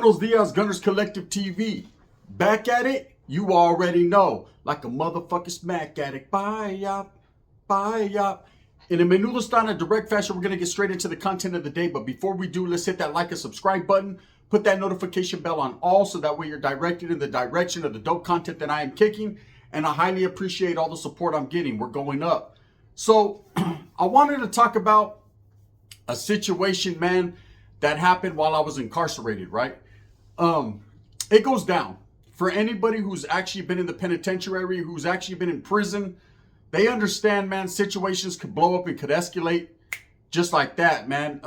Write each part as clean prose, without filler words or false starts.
Buenos dias, Gunners Collective TV. Back at it? You already know. Like a motherfucking smack addict. Bye, yop. Bye, yop. In a menudo style and direct fashion, we're going to get straight into the content of the day. But before we do, let's hit that like and subscribe button. Put that notification bell on all so that way you're directed in the direction of the dope content that I am kicking. And I highly appreciate all the support I'm getting. We're going up. So I wanted to talk about a situation, man, that happened while I was incarcerated, right? It goes down. For anybody who's actually been in the penitentiary, who's actually been in prison, they understand, man, situations could blow up and could escalate just like that, man.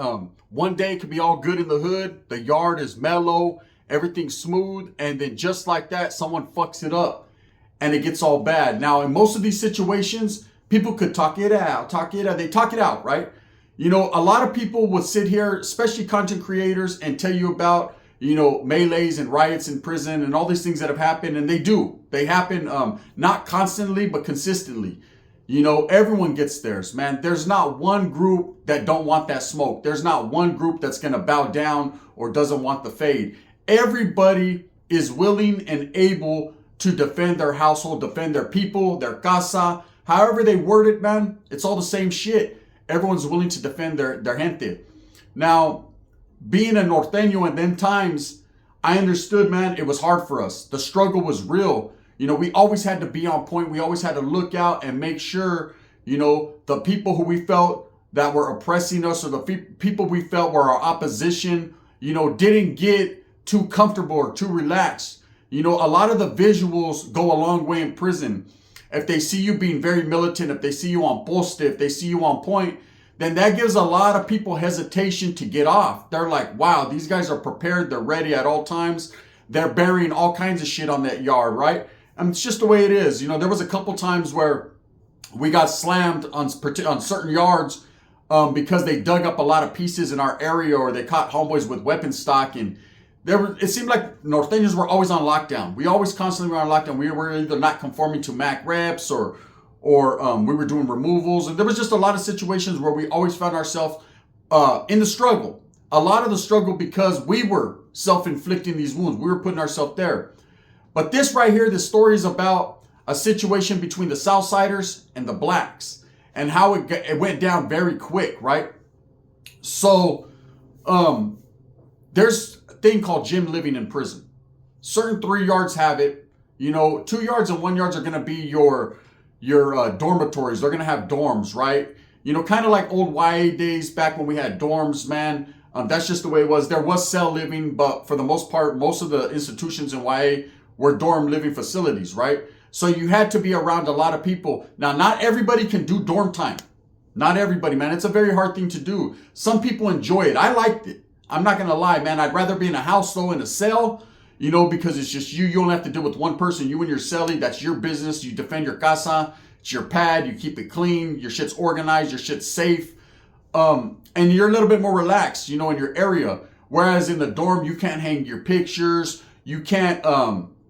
One day it could be all good in the hood. The yard is mellow, everything's smooth. And then just like that, someone fucks it up and it gets all bad. Now, in most of these situations, people could talk it out. They talk it out, right? You know, a lot of people would sit here, especially content creators, and tell you about, you know, melees and riots in prison and all these things that have happened. And they do. They happen not constantly, but consistently. You know, everyone gets theirs, man. There's not one group that don't want that smoke. There's not one group that's going to bow down or doesn't want the fade. Everybody is willing and able to defend their household, defend their people, their casa. However they word it, man, it's all the same shit. Everyone's willing to defend their gente. Now, being a norteño in them times, I understood, man, it was hard for us. The struggle was real. You know, we always had to be on point. We always had to look out and make sure, you know, the people who we felt that were oppressing us or the people we felt were our opposition, you know, didn't get too comfortable or too relaxed. You know, a lot of the visuals go a long way in prison. If they see you being very militant, if they see you on poste, if they see you on point, then that gives a lot of people hesitation to get off. They're like, wow, these guys are prepared. They're ready at all times. They're burying all kinds of shit on that yard, right? And it's just the way it is. You know, there was a couple times where we got slammed on certain yards because they dug up a lot of pieces in our area or they caught homeboys with weapon stock. And it seemed like norteños were always on lockdown. We always constantly were on lockdown. We were either not conforming to MAC reps or we were doing removals. And there was just a lot of situations where we always found ourselves in the struggle. A lot of the struggle because we were self-inflicting these wounds. We were putting ourselves there. But this right here, this story is about a situation between the Southsiders and the blacks and how it went down very quick, right? So there's thing called gym living in prison. Certain 3 yards have it. You know, 2 yards and 1 yards are going to be your dormitories. They're going to have dorms, right? You know, kind of like old YA days back when we had dorms, man. That's just the way it was. There was cell living, but for the most part, most of the institutions in YA were dorm living facilities, right? So you had to be around a lot of people. Now, not everybody can do dorm time. Not everybody, man. It's a very hard thing to do. Some people enjoy it. I liked it. I'm not going to lie, man. I'd rather be in a house, though, in a cell, you know, because it's just you. You don't have to deal with one person. You and your cellie, that's your business. You defend your casa. It's your pad. You keep it clean. Your shit's organized. Your shit's safe. And you're a little bit more relaxed, you know, in your area. Whereas in the dorm, you can't hang your pictures. You can't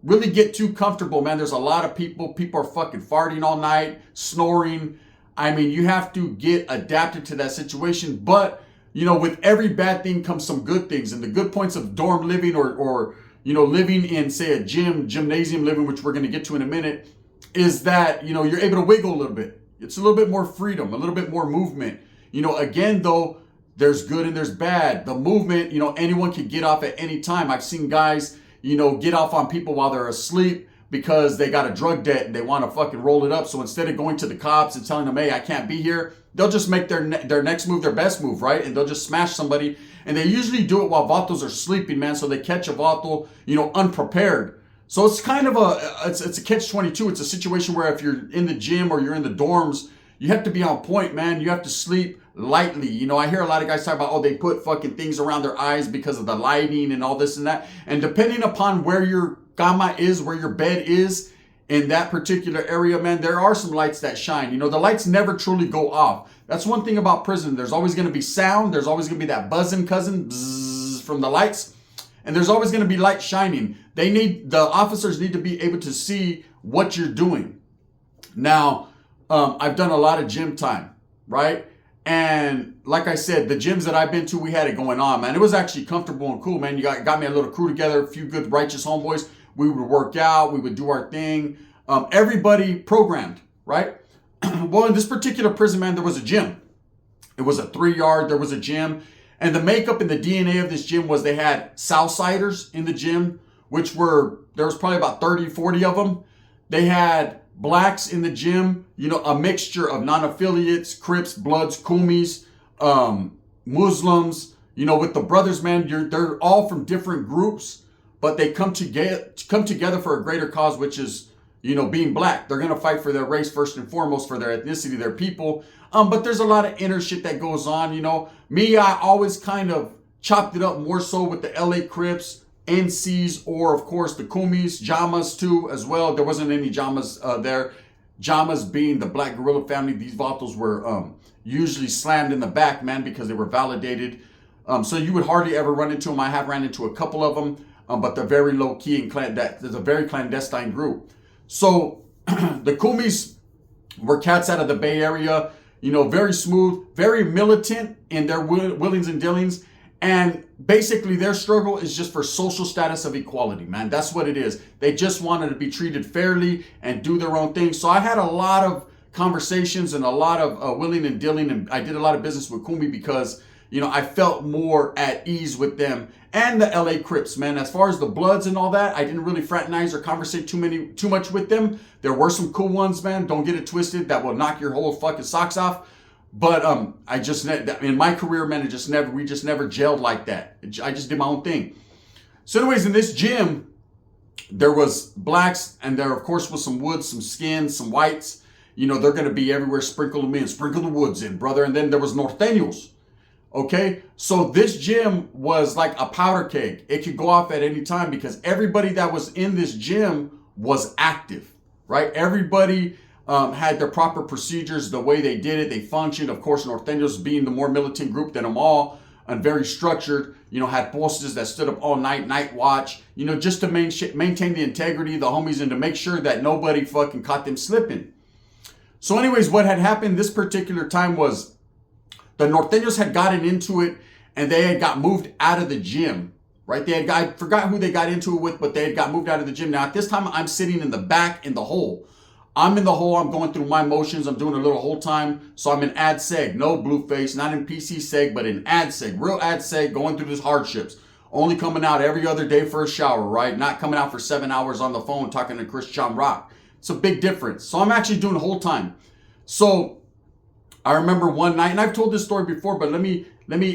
really get too comfortable, man. There's a lot of people. People are fucking farting all night, snoring. I mean, you have to get adapted to that situation. But you know, with every bad thing comes some good things. And the good points of dorm living or you know, living in, say, a gymnasium living, which we're going to get to in a minute, is that, you know, you're able to wiggle a little bit. It's a little bit more freedom, a little bit more movement. You know, again, though, there's good and there's bad. The movement, you know, anyone can get off at any time. I've seen guys, you know, get off on people while they're asleep because they got a drug debt and they want to fucking roll it up. So instead of going to the cops and telling them, hey, I can't be here, they'll just make their next move their best move, right? And they'll just smash somebody. And they usually do it while vatos are sleeping, man. So they catch a vato, you know, unprepared. So it's kind of it's a catch-22. It's a situation where if you're in the gym or you're in the dorms, you have to be on point, man. You have to sleep lightly. You know, I hear a lot of guys talk about, oh, they put fucking things around their eyes because of the lighting and all this and that. And depending upon where your cama is, where your bed is in that particular area, man, there are some lights that shine. You know, the lights never truly go off. That's one thing about prison. There's always going to be sound. There's always going to be that buzzing cousin bzzz from the lights. And there's always going to be light shining. The officers need to be able to see what you're doing. Now, I've done a lot of gym time, right? And like I said, the gyms that I've been to, we had it going on, man. It was actually comfortable and cool, man. You got me a little crew together, a few good righteous homeboys. We would work out, we would do our thing. Everybody programmed, right? Well, in this particular prison, man, there was a gym. It was a 3-yard, there was a gym. And the makeup and the DNA of this gym was they had Southsiders in the gym, which there was probably about 30, 40 of them. They had blacks in the gym, a mixture of non-affiliates, Crips, Bloods, Kumis, Muslims, with the brothers, man, they're all from different groups, but they come together for a greater cause, which is, being black. They're going to fight for their race first and foremost, for their ethnicity, their people. But there's a lot of inner shit that goes on, Me, I always kind of chopped it up more so with the LA Crips, NCs, or of course the Kumis, Jamas too, as well. There wasn't any Jamas there. Jamas being the Black Guerrilla family. These vatos were usually slammed in the back, man, because they were validated. So you would hardly ever run into them. I have ran into a couple of them, but they're very low key and there's a very clandestine group. So the Kumis were cats out of the Bay Area, very smooth, very militant in their willings and dealings. And basically their struggle is just for social status of equality, man. That's what it is. They just wanted to be treated fairly and do their own thing. So I had a lot of conversations and a lot of willing and dealing. And I did a lot of business with Kumi because, I felt more at ease with them and the LA Crips, man. As far as the Bloods and all that, I didn't really fraternize or conversate too much with them. There were some cool ones, man. Don't get it twisted. That will knock your whole fucking socks off. But in my career, man, we just never gelled like that. I just did my own thing. So anyways, in this gym, there was blacks, and there, of course, was some woods, some skins, some whites. They're going to be everywhere. Sprinkle them in. Sprinkle the woods in, brother. And then there was norteños. Okay? So this gym was like a powder keg. It could go off at any time because everybody that was in this gym was active, right? Everybody had their proper procedures, the way they did it, they functioned. Of course, Norteños being the more militant group than them all, and very structured, had bosses that stood up all night watch, just to maintain the integrity of the homies and to make sure that nobody fucking caught them slipping. So anyways, what had happened this particular time was the Norteños had gotten into it and they had got moved out of the gym, right? I forgot who they got into it with, but they had got moved out of the gym. Now at this time, I'm sitting in the back in the hole. I'm in the hole. I'm going through my motions. I'm doing a little whole time. So I'm in ad seg, no Blueface, not in PC seg, but in ad seg, real ad seg, going through these hardships. Only coming out every other day for a shower, right? Not coming out for 7 hours on the phone talking to Christian Rock. It's a big difference. So I'm actually doing the whole time. So I remember one night, and I've told this story before, but let me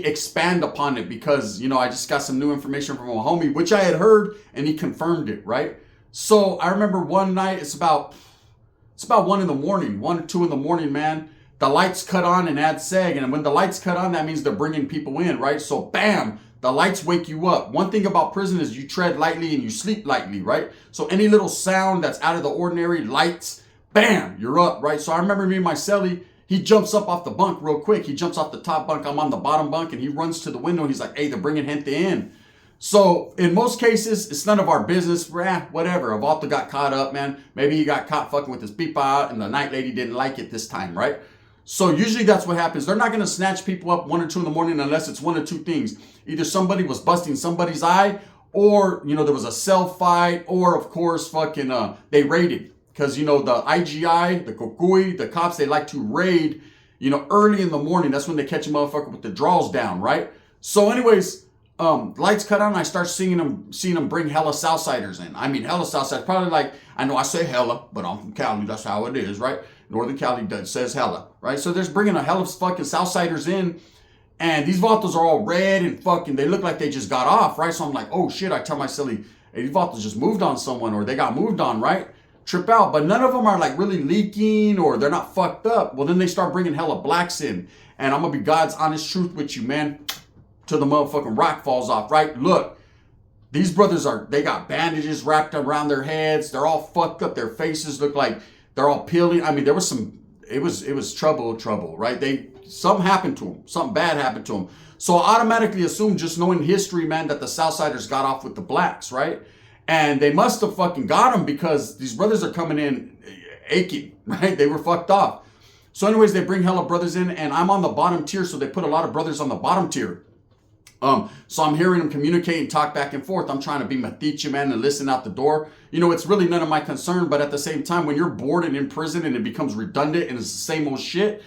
expand upon it because, I just got some new information from a homie, which I had heard, and he confirmed it, right? So I remember one night, it's about 1 in the morning, 1 or 2 in the morning, man. The lights cut on in ad seg. And when the lights cut on, that means they're bringing people in, right? So bam, the lights wake you up. One thing about prison is you tread lightly and you sleep lightly, right? So any little sound that's out of the ordinary, lights, bam, you're up, right? So I remember me and my cellie, he jumps up off the bunk real quick. He jumps off the top bunk. I'm on the bottom bunk and he runs to the window. And he's like, hey, they're bringing gente in. So in most cases, it's none of our business. Whatever. A vato got caught up, man. Maybe he got caught fucking with his pipa out and the night lady didn't like it this time, right? So usually that's what happens. They're not going to snatch people up 1 or 2 in the morning unless it's 1 or 2 things. Either somebody was busting somebody's eye or, there was a cell fight or, of course, fucking they raided. Because, the IGI, the Kokui, the cops, they like to raid, early in the morning. That's when they catch a motherfucker with the draws down, right? So anyways, lights cut on, and I start seeing them bring hella Southsiders in. I mean, hella Southsiders. Probably like, I know I say hella, but I'm from Cali. That's how it is, right? Northern Cali says hella, right? So there's bringing a hella fucking Southsiders in, and these vatos are all red and fucking, they look like they just got off, right? So I'm like, oh shit, I tell my silly, hey, these vatos just moved on someone, or they got moved on, right? Trip out. But none of them are like really leaking, or they're not fucked up. Well, then they start bringing hella blacks in, and I'm gonna be God's honest truth with you, man. Till the motherfucking rock falls off, right? Look, these brothers they got bandages wrapped around their heads. They're all fucked up. Their faces look like they're all peeling. I mean, there was it was trouble, right? Something happened to them. Something bad happened to them. So I automatically assume, just knowing history, man, that the Southsiders got off with the blacks, right? And they must have fucking got them because these brothers are coming in aching, right? They were fucked off. So anyways, they bring hella brothers in, and I'm on the bottom tier, so they put a lot of brothers on the bottom tier. So I'm hearing them communicate and talk back and forth. I'm trying to be matiche, man, and listen out the door. You know, it's really none of my concern, but at the same time, when you're bored and in prison and it becomes redundant and it's the same old shit,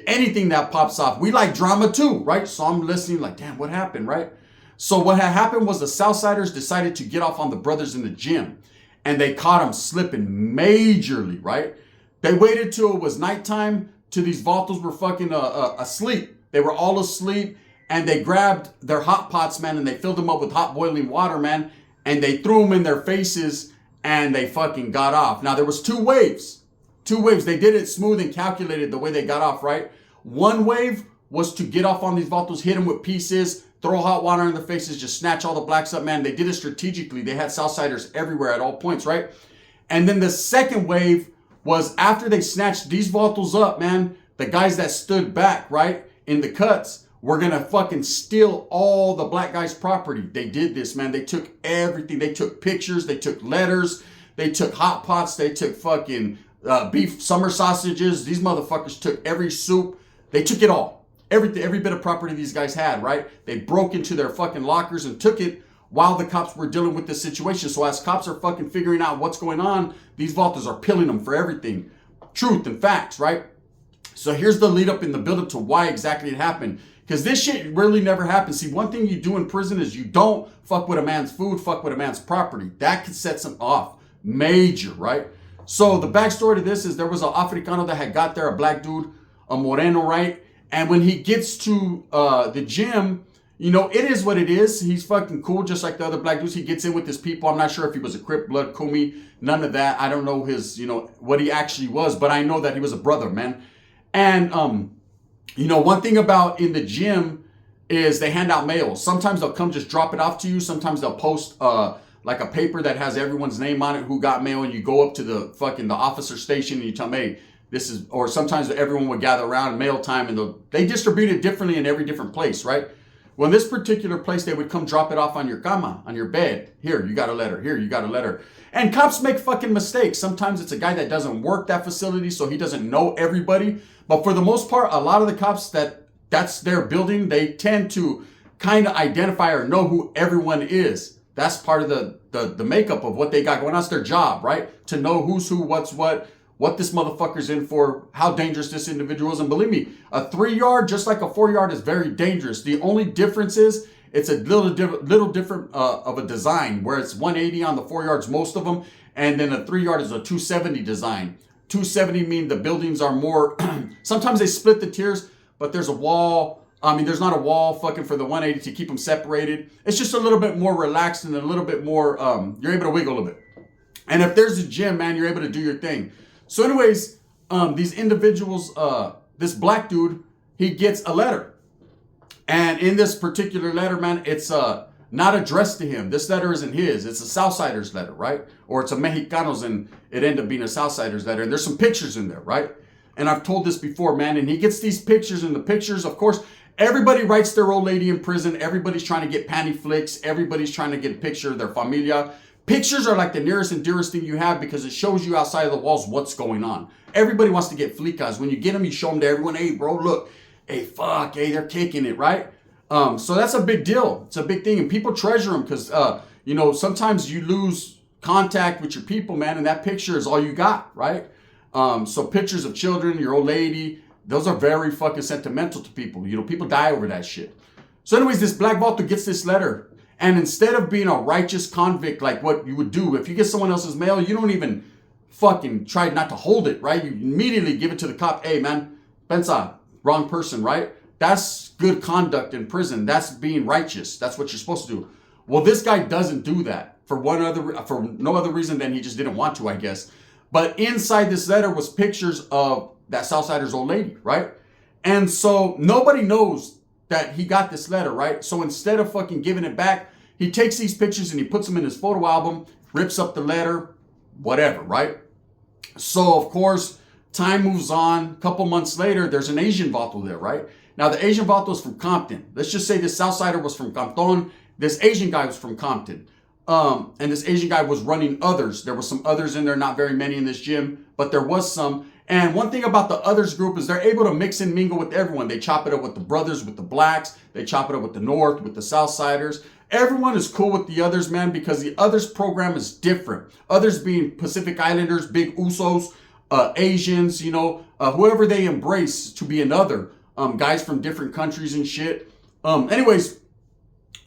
anything that pops off, we like drama too, right? So I'm listening like, damn, what happened, right? So what had happened was the Southsiders decided to get off on the brothers in the gym, and they caught them slipping majorly, right? They waited till it was nighttime, till these vatos were fucking asleep. They were all asleep, and they grabbed their hot pots, man, and they filled them up with hot boiling water, man, and they threw them in their faces, and they fucking got off. Now, there was two waves. They did it smooth and calculated the way they got off, right? One wave was to get off on these vatos, hit them with pieces, throw hot water in their faces, just snatch all the blacks up, man. They did it strategically. They had Southsiders everywhere at all points, right? And then the second wave was after they snatched these vatos up, man, the guys that stood back, right, in the cuts, were gonna fucking steal all the black guys' property. They did this, man. They took everything. They took pictures. They took letters. They took hot pots. They took fucking beef summer sausages. These motherfuckers took every soup. They took it all. Everything, every bit of property these guys had, right? They broke into their fucking lockers and took it while the cops were dealing with this situation. So as cops are fucking figuring out what's going on, these vatos are pilling them for everything. Truth and facts, right? So here's the lead up in the build up to why exactly it happened. Because this shit really never happens. See, one thing you do in prison is you don't fuck with a man's food, fuck with a man's property. That could set some off. Major, right? So the backstory to this is there was an Africano that had got there, a black dude, a Moreno, right? And when he gets to the gym, you know, it is what it is. He's fucking cool, just like the other black dudes. He gets in with his people. I'm not sure if he was a Crip, Blood, Kumi, none of that. I don't know his, you know, what he actually was, but I know that he was a brother, man. And, you know, one thing about in the gym is they hand out mail. Sometimes they'll come just drop it off to you. Sometimes they'll post like a paper that has everyone's name on it who got mail, and you go up to the officer station and you tell them, hey, this is, or sometimes everyone would gather around mail time, and they distribute it differently in every different place, right? Well, in this particular place, they would come drop it off on your cama, on your bed. Here, you got a letter. Here, you got a letter. And cops make fucking mistakes. Sometimes it's a guy that doesn't work that facility, so he doesn't know everybody. But for the most part, a lot of the cops that's their building, they tend to kind of identify or know who everyone is. That's part of the makeup of what they got going on. That's their job, right? To know who's who, what's what this motherfucker's in for, how dangerous this individual is. And believe me, a 3-yard, just like a 4-yard, is very dangerous. The only difference is it's a little different of a design, where it's 180 on the 4 yards, most of them. And then a 3-yard is a 270 design. 270 mean the buildings are more, sometimes they split the tiers, but there's a wall. I mean, there's not a wall fucking for the 180 to keep them separated. It's just a little bit more relaxed and a little bit more, you're able to wiggle a little bit. And if there's a gym, man, you're able to do your thing. So anyways, these individuals, this black dude, he gets a letter. And in this particular letter, man, it's not addressed to him. This letter isn't his. It's a Southsiders letter, right? Or it's a Mexicanos, and it ended up being a Southsiders letter. And there's some pictures in there, right? And I've told this before, man. And he gets these pictures, and the pictures, of course, everybody writes their old lady in prison. Everybody's trying to get panty flicks. Everybody's trying to get a picture of their familia. Pictures are like the nearest and dearest thing you have, because it shows you outside of the walls what's going on. Everybody wants to get flicas. When you get them, you show them to everyone. Hey, bro, look. Hey, fuck. Hey, they're kicking it, right? So that's a big deal. It's a big thing. And people treasure them because, you know, sometimes you lose contact with your people, man. And that picture is all you got, right? So pictures of children, your old lady, those are very fucking sentimental to people. You know, people die over that shit. So anyways, this black vato gets this letter. And instead of being a righteous convict, like what you would do, if you get someone else's mail, you don't even fucking try not to hold it, right? You immediately give it to the cop. Hey, man, Benza, wrong person, right? That's good conduct in prison. That's being righteous. That's what you're supposed to do. Well, this guy doesn't do that for no other reason than he just didn't want to, I guess. But inside this letter was pictures of that Southsiders old lady, right? And so nobody knows that he got this letter, right? So instead of fucking giving it back, he takes these pictures and he puts them in his photo album, rips up the letter, whatever, right? So, of course, time moves on. A couple months later, there's an Asian vato there, right? Now, the Asian vato is from Compton. Let's just say this Southsider was from Compton. This Asian guy was from Compton. And this Asian guy was running others. There were some others in there, not very many in this gym, but there was some. And one thing about the others group is they're able to mix and mingle with everyone. They chop it up with the brothers, with the blacks. They chop it up with the North, with the Southsiders. Everyone is cool with the others, man, because the others program is different. Others being Pacific Islanders, big Usos, Asians, whoever they embrace to be another. Guys from different countries and shit. Anyways,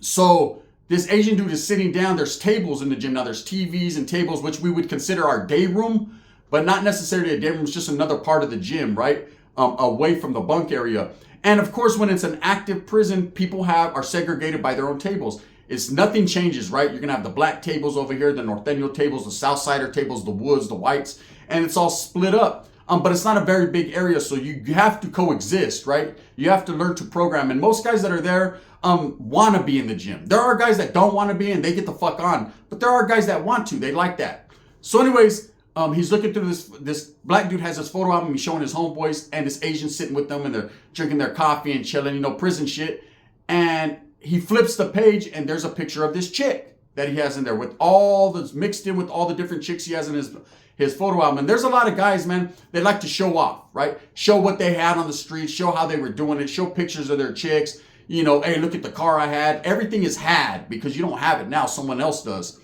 so this Asian dude is sitting down. There's tables in the gym. Now there's TVs and tables, which we would consider our day room, but not necessarily a day room. It's just another part of the gym, right? Away from the bunk area. And of course, when it's an active prison, people are segregated by their own tables. Nothing changes, right? You're gonna have the black tables over here, the Norteño tables, the Southsider tables, the Woods, the Whites, and it's all split up. But it's not a very big area, so you have to coexist, right? You have to learn to program. And most guys that are there want to be in the gym. There are guys that don't want to be and they get the fuck on. But there are guys that want to. They like that. So anyways, he's looking through this black dude has his photo album. He's showing his homeboys and this Asian sitting with them and they're drinking their coffee and chilling, prison shit. And he flips the page and there's a picture of this chick that he has in there with all this mixed in with all the different chicks he has in his photo album. And there's a lot of guys, man, they like to show off, right? Show what they had on the street, show how they were doing it, show pictures of their chicks. Hey, look at the car I had. Everything is had because you don't have it now. Someone else does.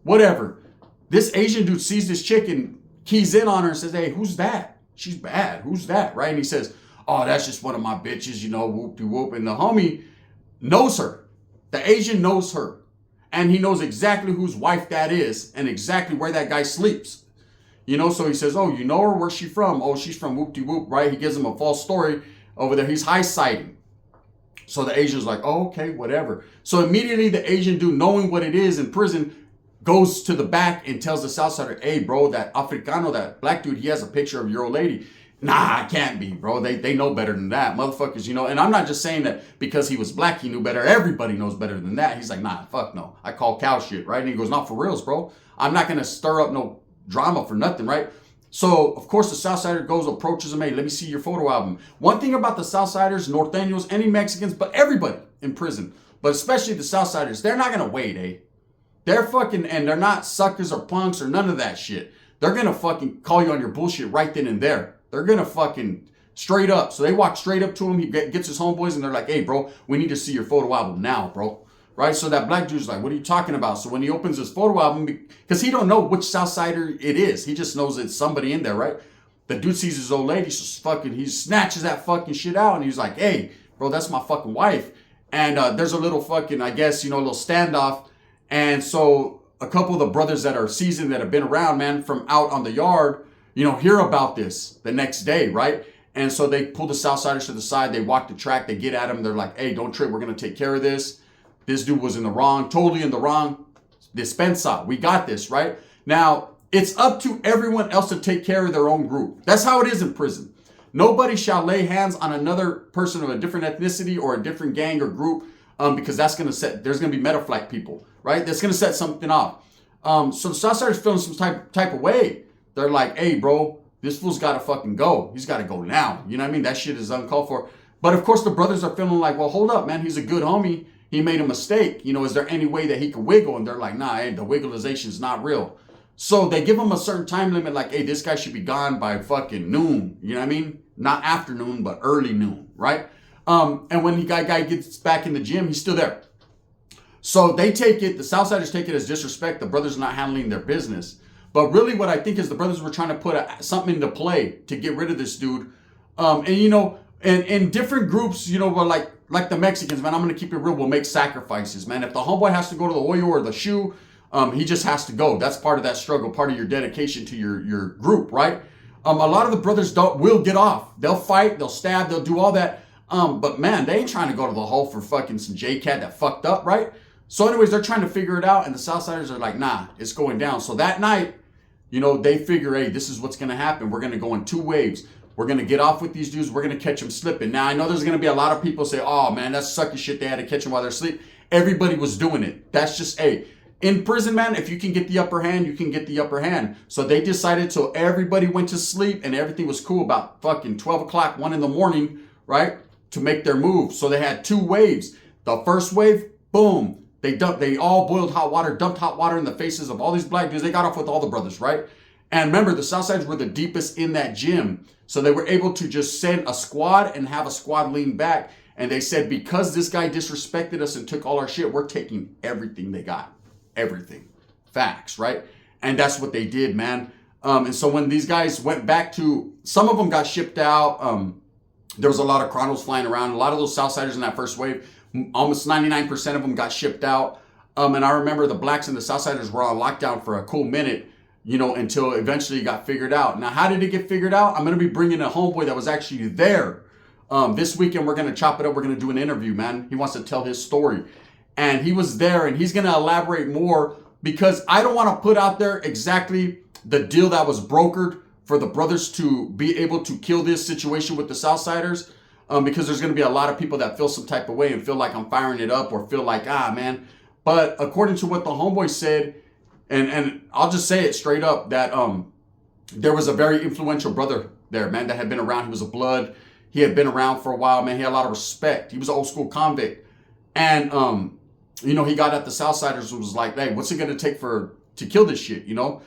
Whatever. This Asian dude sees this chick and keys in on her and says, hey, who's that? She's bad. Who's that? Right? And he says, oh, that's just one of my bitches, whoop-de-whoop. And the homie knows her. The Asian knows her. And he knows exactly whose wife that is and exactly where that guy sleeps. So he says, oh, you know her? Where's she from? Oh, she's from whoop-de-whoop, right? He gives him a false story over there. He's high-siding. So the Asian's like, oh, okay, whatever. So immediately the Asian dude, knowing what it is in prison, goes to the back and tells the Southsider, hey, bro, that Africano, that black dude, he has a picture of your old lady. Nah, it can't be, bro. They know better than that. Motherfuckers, And I'm not just saying that because he was black, he knew better. Everybody knows better than that. He's like, nah, fuck no. I call cow shit, right? And he goes, not for reals, bro. I'm not going to stir up no drama for nothing, right? So, of course, the Southsider approaches him, hey, let me see your photo album. One thing about the Southsiders, Norteños, any Mexicans, but everybody in prison, but especially the Southsiders, they're not going to wait, eh? They're fucking, and they're not suckers or punks or none of that shit. They're going to fucking call you on your bullshit right then and there. They're going to fucking straight up. So they walk straight up to him. He gets his homeboys and they're like, hey, bro, we need to see your photo album now, bro. Right? So that black dude's like, what are you talking about? So when he opens his photo album, because he don't know which Southsider it is. He just knows it's somebody in there, right? The dude sees his old lady, so he snatches that fucking shit out and he's like, hey, bro, that's my fucking wife. And there's a little fucking, I guess, a little standoff. And so a couple of the brothers that are seasoned, that have been around, man, from out on the yard, hear about this the next day, right? And so they pull the Southsiders to the side. They walk the track. They get at him. They're like, hey, don't trip. We're going to take care of this. This dude was in the wrong, totally in the wrong. Dispensa. We got this, right? Now, it's up to everyone else to take care of their own group. That's how it is in prison. Nobody shall lay hands on another person of a different ethnicity or a different gang or group because there's going to be Metaflight people, right? That's going to set something off. So the Southsiders feeling some type of way. They're like, hey, bro, this fool's got to fucking go. He's got to go now. You know what I mean? That shit is uncalled for. But of course, the brothers are feeling like, well, hold up, man. He's a good homie. He made a mistake. Is there any way that he could wiggle? And they're like, nah, hey, the wiggleization is not real. So they give him a certain time limit, like, hey, this guy should be gone by fucking noon. You know what I mean? Not afternoon, but early noon, right? And when the guy gets back in the gym, he's still there. So they take it, the Southsiders take it as disrespect. The brothers are not handling their business. But really what I think is the brothers were trying to put something into play to get rid of this dude. And in different groups, were like the Mexicans, man, I'm going to keep it real. We'll make sacrifices, man. If the homeboy has to go to the Hoyo or the shoe, he just has to go. That's part of that struggle, part of your dedication to your group, right? A lot of the brothers will get off. They'll fight, they'll stab, they'll do all that. But man, they ain't trying to go to the hole for fucking some J-Cat that fucked up, right? So anyways, they're trying to figure it out, and the Southsiders are like, nah, it's going down. So that night, they figure, hey, this is what's going to happen. We're going to go in two waves. We're going to get off with these dudes. We're going to catch them slipping. Now, I know there's going to be a lot of people say, oh, man, that's sucky shit. They had to catch them while they're asleep. Everybody was doing it. That's just, hey, in prison, man, if you can get the upper hand, you can get the upper hand. So they decided till everybody went to sleep and everything was cool about fucking 12 o'clock, 1 in the morning, right, to make their move. So they had two waves. The first wave, boom. They all boiled hot water, dumped hot water in the faces of all these black dudes. They got off with all the brothers, right? And remember, the Southsiders were the deepest in that gym. So they were able to just send a squad and have a squad lean back. And they said, because this guy disrespected us and took all our shit, we're taking everything they got. Everything. Facts, right? And that's what they did, man. And so when these guys went back to, some of them got shipped out. There was a lot of chronos flying around. A lot of those Southsiders in that first wave, almost 99% of them got shipped out. And I remember the blacks and the Southsiders were on lockdown for a cool minute, you know, until eventually it got figured out. Now, how did it get figured out? I'm going to be bringing a homeboy that was actually there. This weekend, we're going to chop it up. We're going to do an interview, man. He wants to tell his story. And he was there, and he's going to elaborate more, because I don't want to put out there exactly the deal that was brokered for the brothers to be able to kill this situation with the Southsiders, because there's going to be a lot of people that feel some type of way and feel like I'm firing it up, or feel like, man. But according to what the homeboy said, and I'll just say it straight up, that there was a very influential brother there, man, that had been around. He was a blood. He had been around for a while, man. He had a lot of respect. He was an old school convict. And, you know, he got at the Southsiders and was like, hey, what's it going to take to kill this shit, you know?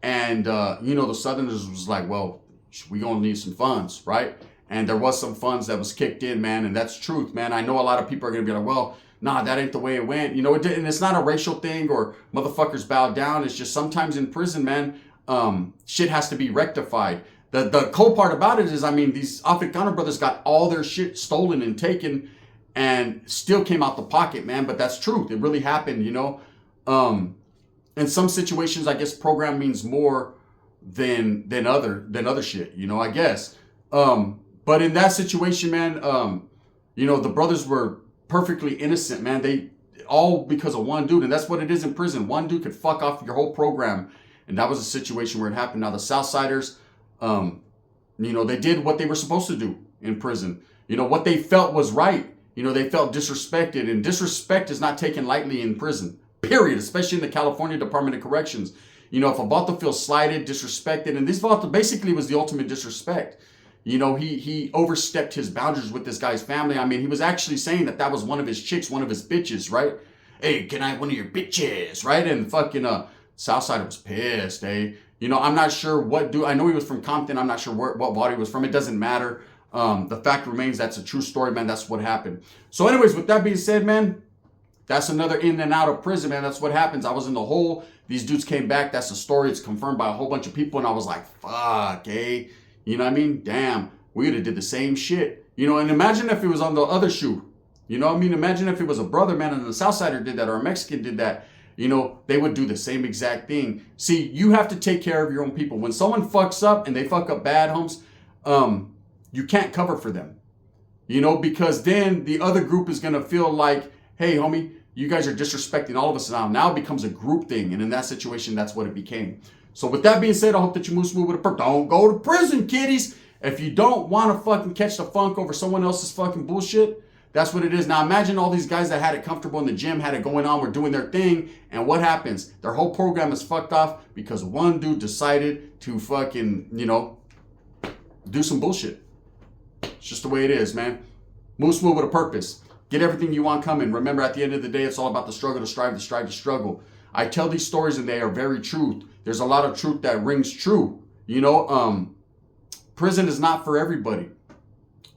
And, you know, the Southerners was like, well, we going to need some funds, right? And there was some funds that was kicked in, man. And that's truth, man. I know a lot of people are going to be like, well, nah, that ain't the way it went. You know, and it's not a racial thing or motherfuckers bow down. It's just sometimes in prison, man, shit has to be rectified. The cool part about it is, I mean, these Afrikaner brothers got all their shit stolen and taken and still came out the pocket, man. But that's truth. It really happened, you know. In some situations, I guess program means more than other shit, you know, I guess. But in that situation, man, you know, the brothers were perfectly innocent, man. They all because of one dude. And that's what it is in prison. One dude could fuck off your whole program. And that was a situation where it happened. Now, the Southsiders, you know, they did what they were supposed to do in prison. You know, what they felt was right. You know, they felt disrespected. And disrespect is not taken lightly in prison, period, especially in the California Department of Corrections. You know, if a Vato feels slighted, disrespected, and this Vato basically was the ultimate disrespect. You know, he overstepped his boundaries with this guy's family. I mean, he was actually saying that was one of his chicks, one of his bitches, right? Hey, can I have one of your bitches, right? And fucking Southside was pissed, eh? You know, I'm not sure I know he was from Compton. I'm not sure what Vato he was from. It doesn't matter. The fact remains that's a true story, man. That's what happened. So anyways, with that being said, man, that's another in and out of prison, man. That's what happens. I was in the hole. These dudes came back. That's the story. It's confirmed by a whole bunch of people. And I was like, fuck, eh? You know what I mean? Damn, we would have did the same shit. You know, and imagine if it was on the other shoe. You know what I mean? Imagine if it was a brother, man, and the Southsider did that or a Mexican did that. You know, they would do the same exact thing. See, you have to take care of your own people. When someone fucks up and they fuck up bad, homes, you can't cover for them. You know, because then the other group is going to feel like, hey, homie, you guys are disrespecting all of us now. Now it becomes a group thing. And in that situation, that's what it became. So with that being said, I hope that you move smooth with a perk. Don't go to prison, kiddies. If you don't want to fucking catch the funk over someone else's fucking bullshit, that's what it is. Now imagine all these guys that had it comfortable in the gym, had it going on, were doing their thing. And what happens? Their whole program is fucked off because one dude decided to fucking, you know, do some bullshit. It's just the way it is, man. Move smooth with a purpose. Get everything you want coming. Remember, at the end of the day, it's all about the struggle, to strive, to struggle. I tell these stories and they are very true. There's a lot of truth that rings true. You know, prison is not for everybody.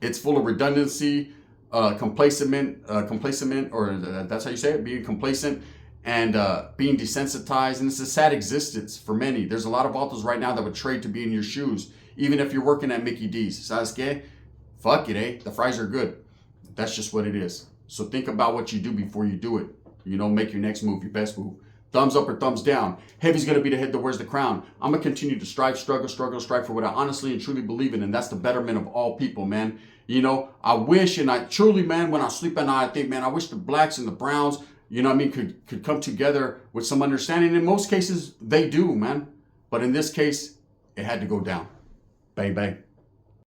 It's full of redundancy, complacent, or that's how you say it, being complacent and being desensitized. And it's a sad existence for many. There's a lot of authors right now that would trade to be in your shoes, even if you're working at Mickey D's. ¿Sabes qué? Fuck it, eh? The fries are good. That's just what it is. So think about what you do before you do it. You know, make your next move your best move. Thumbs up or thumbs down. Heavy's going to be the head that wears the crown. I'm going to continue to strive, struggle for what I honestly and truly believe in. And that's the betterment of all people, man. You know, I wish, and I truly, man, when I sleep at night, I think, man, I wish the blacks and the browns, you know what I mean, could come together with some understanding. In most cases, they do, man. But in this case, it had to go down. Bang, bang.